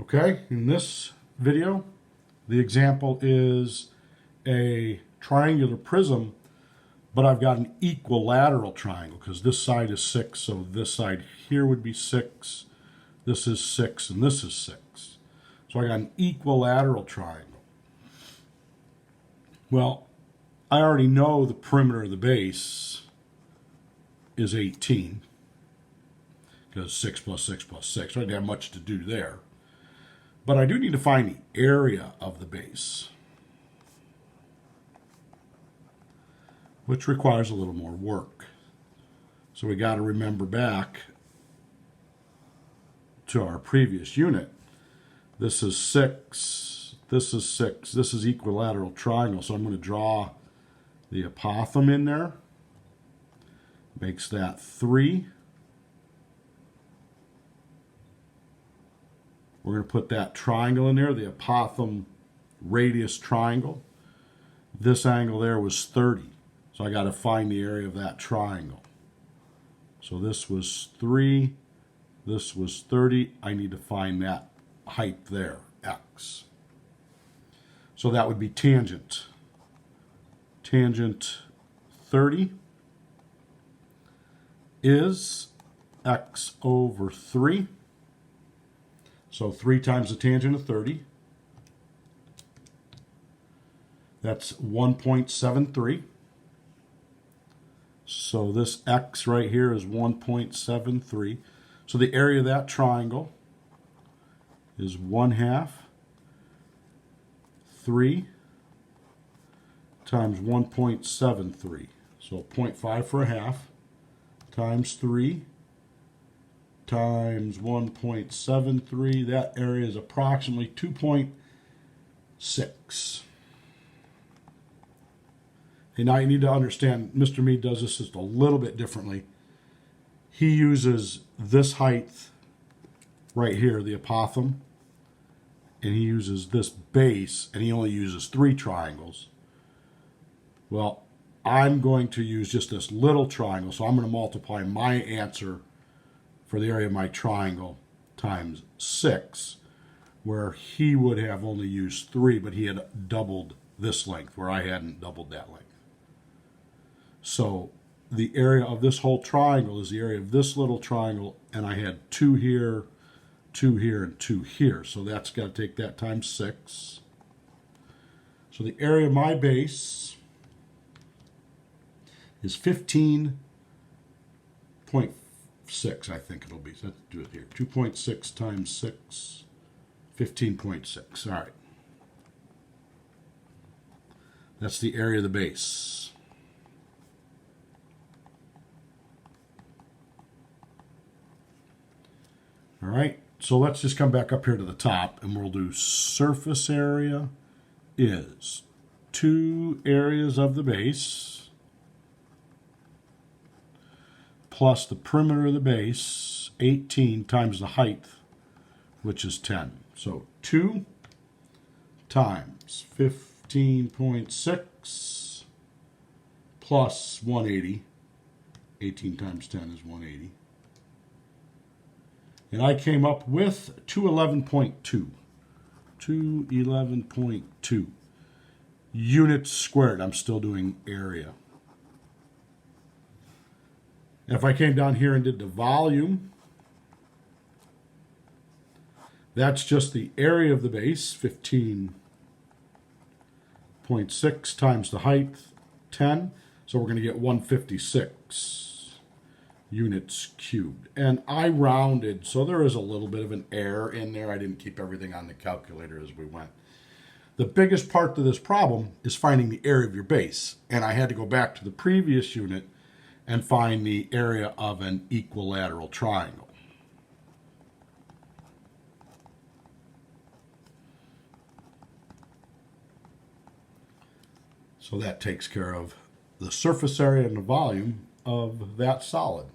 Okay, in this video, the example is a triangular prism, but I've got an equilateral triangle because this side is 6, so this side here would be 6, this is 6, and this is 6. So I got an equilateral triangle. Well, I already know the perimeter of the base is 18 because 6 plus 6 plus 6. I didn't have much to do there. But I do need to find the area of the base, which requires a little more work. So we got to remember back to our previous unit. This is 6, this is 6, this is equilateral triangle. So I'm going to draw the apothem in there. Makes that 3. We're going to put that triangle in there, the apothem radius triangle. This angle there was 30. So I got to find the area of that triangle. So this was 3, this was 30. I need to find that height there, x. So that would be tangent. Tangent 30 is x over 3. So 3 times the tangent of 30. That's 1.73. So this x right here is 1.73. So the area of that triangle is 1/2 3 times 1.73. So 0.5 for a half times 3 times 1.73. That area is approximately 2.6. And now you need to understand, Mr. Mead does this just a little bit differently. He uses this height right here, the apothem, and he uses this base, and he only uses 3 triangles. Well, I'm going to use just this little triangle, so I'm going to multiply my answer for the area of my triangle times 6, where he would have only used 3, but he had doubled this length, where I hadn't doubled that length. So the area of this whole triangle is the area of this little triangle, and I had 2 here, 2 here, and 2 here. So that's got to take that times 6. So the area of my base is 15.6, I think it'll be. So let's do it here. 2.6 times 6, 15.6. All right. That's the area of the base. All right, so let's just come back up here to the top, and we'll do surface area is 2 areas of the base plus the perimeter of the base, 18, times the height, which is 10. So 2 times 15.6 plus 180. 18 times 10 is 180. And I came up with 211.2. 211.2 units squared. I'm still doing area. If I came down here and did the volume, that's just the area of the base, 15.6 times the height, 10. So we're going to get 156 units cubed. And I rounded, so there is a little bit of an error in there. I didn't keep everything on the calculator as we went. The biggest part to this problem is finding the area of your base. And I had to go back to the previous unit and find the area of an equilateral triangle. So that takes care of the surface area and the volume of that solid.